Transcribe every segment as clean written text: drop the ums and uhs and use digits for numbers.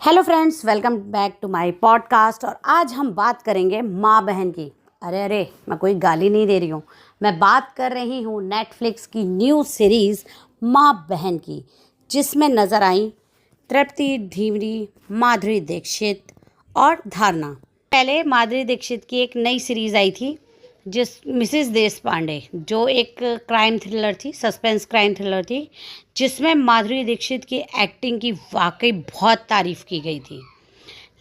Hello friends, welcome back to my podcast. और आज हम बात करेंगे माँ बहन की। अरे मैं कोई गाली नहीं दे रही हूँ। मैं बात कर रही हूँ नेटफ्लिक्स की न्यू सीरीज़ माँ बहन की, जिसमें नज़र आई तृप्ति ढीमरी, माधुरी दीक्षित और धारणा। पहले माधुरी दीक्षित की एक नई सीरीज़ आई थी जिस मिसेस देशपांडे, जो एक क्राइम थ्रिलर थी, सस्पेंस क्राइम थ्रिलर थी, जिसमें माधुरी दीक्षित की एक्टिंग की वाकई बहुत तारीफ़ की गई थी।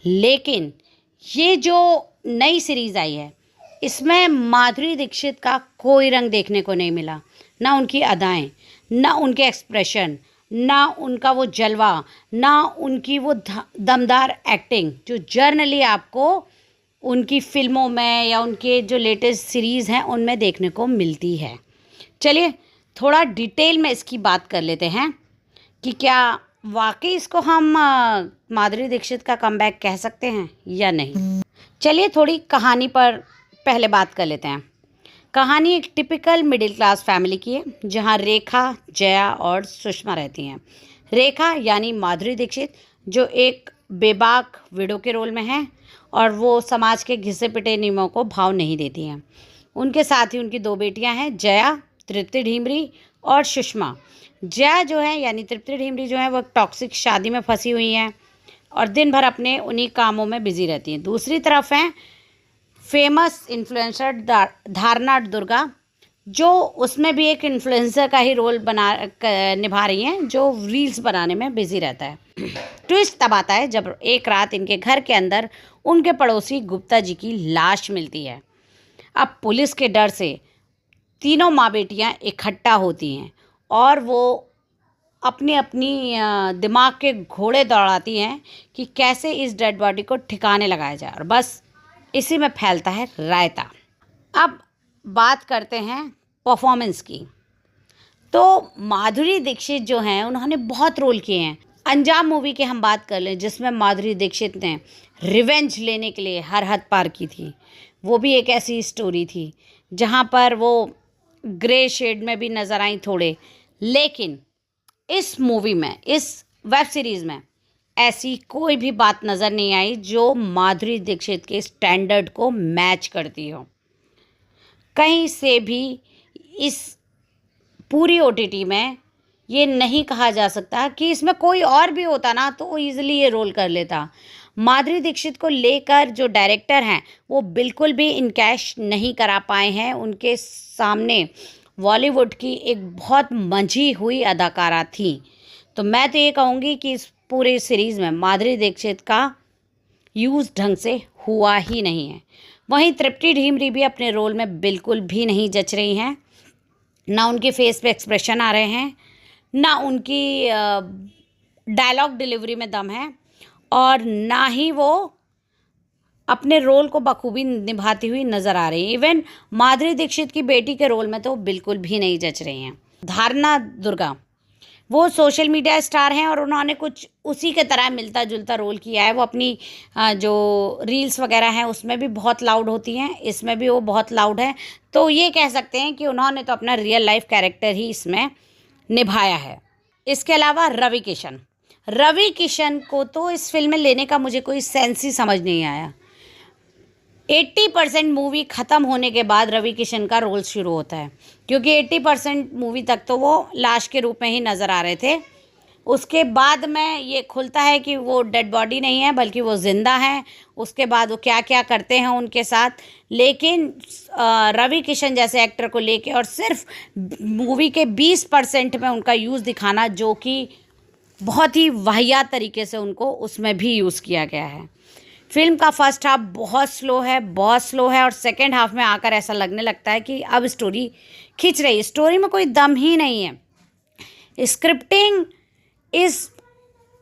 लेकिन ये जो नई सीरीज़ आई है, इसमें माधुरी दीक्षित का कोई रंग देखने को नहीं मिला। ना उनकी अदाएं, ना उनके एक्सप्रेशन, ना उनका वो जलवा, ना उनकी वो दमदार एक्टिंग जो जर्नली आपको उनकी फ़िल्मों में या उनके जो लेटेस्ट सीरीज़ हैं उनमें देखने को मिलती है। चलिए थोड़ा डिटेल में इसकी बात कर लेते हैं कि क्या वाकई इसको हम माधुरी दीक्षित का कमबैक कह सकते हैं या नहीं। चलिए थोड़ी कहानी पर पहले बात कर लेते हैं। कहानी एक टिपिकल मिडिल क्लास फैमिली की है, जहां रेखा, जया और सुषमा रहती हैं। रेखा यानी माधुरी दीक्षित, जो एक बेबाक विडो के रोल में है और वो समाज के घिसे पिटे नियमों को भाव नहीं देती हैं। उनके साथ ही उनकी दो बेटियां हैं, जया, तृप्ति ढीमरी और सुषमा। जया जो है यानी तृप्ति ढीमरी जो है वो टॉक्सिक शादी में फंसी हुई हैं और दिन भर अपने उन्हीं कामों में बिजी रहती हैं। दूसरी तरफ हैं फेमस इन्फ्लुएंसर धारणा दुर्गा, जो उसमें भी एक इन्फ्लुएंसर का ही रोल निभा रही हैं, जो रील्स बनाने में बिजी रहता है। ट्विस्ट तब आता है जब एक रात इनके घर के अंदर उनके पड़ोसी गुप्ता जी की लाश मिलती है। अब पुलिस के डर से तीनों माँ बेटियाँ इकट्ठा होती हैं और वो अपनी अपनी दिमाग के घोड़े दौड़ाती हैं कि कैसे इस डेड बॉडी को ठिकाने लगाया जाए, और बस इसी में फैलता है रायता। अब बात करते हैं परफॉर्मेंस की। तो माधुरी दीक्षित जो हैं उन्होंने बहुत रोल किए हैं। अंजाम मूवी की हम बात कर लें, जिसमें माधुरी दीक्षित ने रिवेंज लेने के लिए हर हद पार की थी। वो भी एक ऐसी स्टोरी थी जहाँ पर वो ग्रे शेड में भी नज़र आई थोड़े। लेकिन इस मूवी में, इस वेब सीरीज़ में ऐसी कोई भी बात नज़र नहीं आई जो माधुरी दीक्षित के स्टैंडर्ड को मैच करती हो। कहीं से भी इस पूरी ओटीटी में ये नहीं कहा जा सकता कि इसमें कोई और भी होता ना तो ईजिली ये रोल कर लेता। माधुरी दीक्षित को लेकर जो डायरेक्टर हैं वो बिल्कुल भी इनकैश नहीं करा पाए हैं। उनके सामने बॉलीवुड की एक बहुत मंझी हुई अदाकारा थी। तो मैं तो ये कहूँगी कि इस पूरे सीरीज़ में माधुरी दीक्षित का यूज़ ढंग से हुआ ही नहीं है। वहीं तृप्ति ढीमरी भी अपने रोल में बिल्कुल भी नहीं जच रही हैं। ना उनके फेस पे एक्सप्रेशन आ रहे हैं, ना उनकी डायलॉग डिलीवरी में दम है, और ना ही वो अपने रोल को बखूबी निभाती हुई नज़र आ रही है। इवन माधुरी दीक्षित की बेटी के रोल में तो बिल्कुल भी नहीं जच रही हैं। धारणा दुर्गा वो सोशल मीडिया स्टार हैं और उन्होंने कुछ उसी के तरह मिलता जुलता रोल किया है। वो अपनी जो रील्स वगैरह हैं उसमें भी बहुत लाउड होती हैं, इसमें भी वो बहुत लाउड है। तो ये कह सकते हैं कि उन्होंने तो अपना रियल लाइफ कैरेक्टर ही इसमें निभाया है। इसके अलावा रवि किशन को तो इस फिल्म में लेने का मुझे कोई सेंस ही समझ नहीं आया। 80% मूवी ख़त्म होने के बाद रवि किशन का रोल शुरू होता है, क्योंकि 80% मूवी तक तो वो लाश के रूप में ही नज़र आ रहे थे। उसके बाद में ये खुलता है कि वो डेड बॉडी नहीं है बल्कि वो ज़िंदा है। उसके बाद वो क्या क्या करते हैं उनके साथ। लेकिन रवि किशन जैसे एक्टर को लेके और सिर्फ मूवी के 20% में उनका यूज़ दिखाना, जो कि बहुत ही वाहियात तरीके से उनको उसमें भी यूज़ किया गया है। फिल्म का फर्स्ट हाफ बहुत स्लो है और सेकेंड हाफ में आकर ऐसा लगने लगता है कि अब स्टोरी खींच रही है। स्टोरी में कोई दम ही नहीं है। स्क्रिप्टिंग इस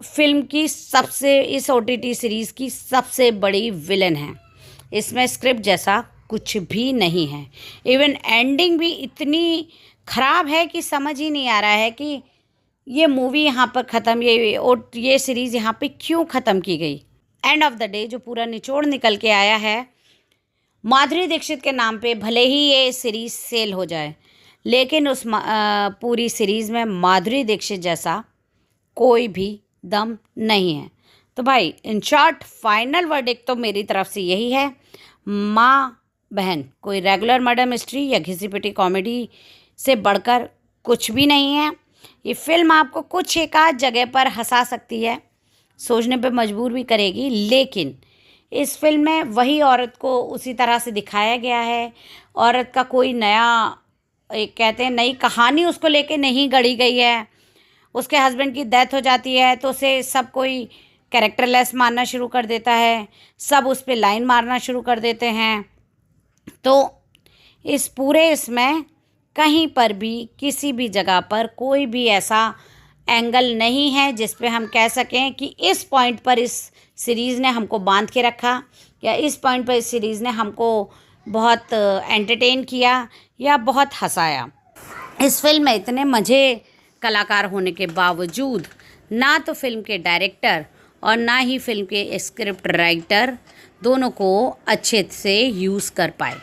फिल्म की इस ओटीटी सीरीज़ की सबसे बड़ी विलन है। इसमें स्क्रिप्ट जैसा कुछ भी नहीं है। इवन एंडिंग भी इतनी ख़राब है कि समझ ही नहीं आ रहा है कि ये मूवी यहाँ पर ख़त्म, ये सीरीज़ यहाँ पे क्यों ख़त्म की गई। एंड ऑफ द डे जो पूरा निचोड़ निकल के आया है, माधुरी दीक्षित के नाम पे भले ही ये सीरीज़ सेल हो जाए, लेकिन उस पूरी सीरीज़ में माधुरी दीक्षित जैसा कोई भी दम नहीं है। तो भाई इन शॉर्ट फाइनल वर्डिक्ट तो मेरी तरफ से यही है, माँ बहन कोई रेगुलर मर्डर मिस्ट्री या घिसी पिटी कॉमेडी से बढ़कर कुछ भी नहीं है। ये फिल्म आपको कुछ एक आध जगह पर हंसा सकती है, सोचने पे मजबूर भी करेगी, लेकिन इस फिल्म में वही औरत को उसी तरह से दिखाया गया है। औरत का कोई नया, एक कहते हैं नई कहानी उसको लेके नहीं गढ़ी गई है। उसके हस्बैंड की डेथ हो जाती है तो उसे सब कोई कैरेक्टरलेस मानना शुरू कर देता है, सब उस पर लाइन मारना शुरू कर देते हैं। तो इस पूरे इसमें कहीं पर भी किसी भी जगह पर कोई भी ऐसा एंगल नहीं है जिस पे हम कह सकें कि इस पॉइंट पर इस सीरीज़ ने हमको बांध के रखा, या इस पॉइंट पर इस सीरीज़ ने हमको बहुत एंटरटेन किया या बहुत हंसाया। इस फिल्म में इतने मज़े कलाकार होने के बावजूद ना तो फिल्म के डायरेक्टर और ना ही फिल्म के स्क्रिप्ट राइटर दोनों को अच्छे से यूज़ कर पाए।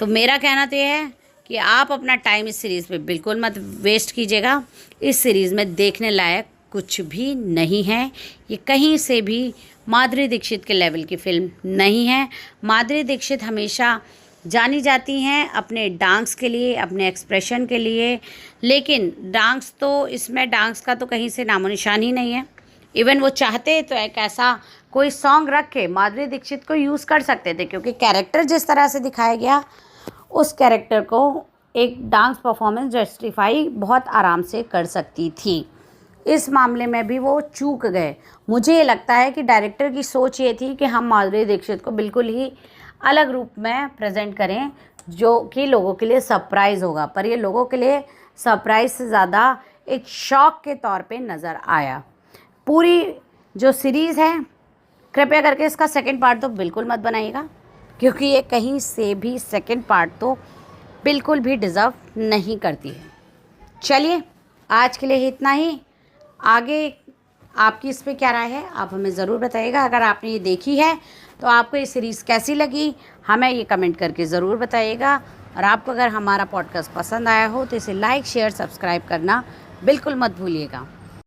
तो मेरा कहना तो यह है कि आप अपना टाइम इस सीरीज़ पे बिल्कुल मत वेस्ट कीजिएगा। इस सीरीज़ में देखने लायक कुछ भी नहीं है। ये कहीं से भी माधुरी दीक्षित के लेवल की फिल्म नहीं है। माधुरी दीक्षित हमेशा जानी जाती हैं अपने डांस के लिए, अपने एक्सप्रेशन के लिए, लेकिन डांस तो इसमें डांस का तो कहीं से नामो निशान ही नहीं है। इवन वो चाहते तो एक ऐसा कोई सॉन्ग रख के माधुरी दीक्षित को यूज़ कर सकते थे, क्योंकि कैरेक्टर जिस तरह से दिखाया गया उस कैरेक्टर को एक डांस परफॉर्मेंस जस्टिफाई बहुत आराम से कर सकती थी। इस मामले में भी वो चूक गए। मुझे ये लगता है कि डायरेक्टर की सोच ये थी कि हम माधुरी दीक्षित को बिल्कुल ही अलग रूप में प्रेजेंट करें जो कि लोगों के लिए सरप्राइज़ होगा, पर ये लोगों के लिए सरप्राइज़ से ज़्यादा एक शॉक के तौर पे नज़र आया। पूरी जो सीरीज़ है, कृपया करके इसका सेकंड पार्ट तो बिल्कुल मत बनाइएगा, क्योंकि ये कहीं से भी सेकंड पार्ट तो बिल्कुल भी डिज़र्व नहीं करती है। चलिए आज के लिए इतना ही। आगे आपकी इस पे क्या राय है आप हमें ज़रूर बताइएगा। अगर आपने ये देखी है तो आपको ये सीरीज़ कैसी लगी हमें ये कमेंट करके ज़रूर बताइएगा। और आपको अगर हमारा पॉडकास्ट पसंद आया हो तो इसे लाइक शेयर सब्सक्राइब करना बिल्कुल मत भूलिएगा।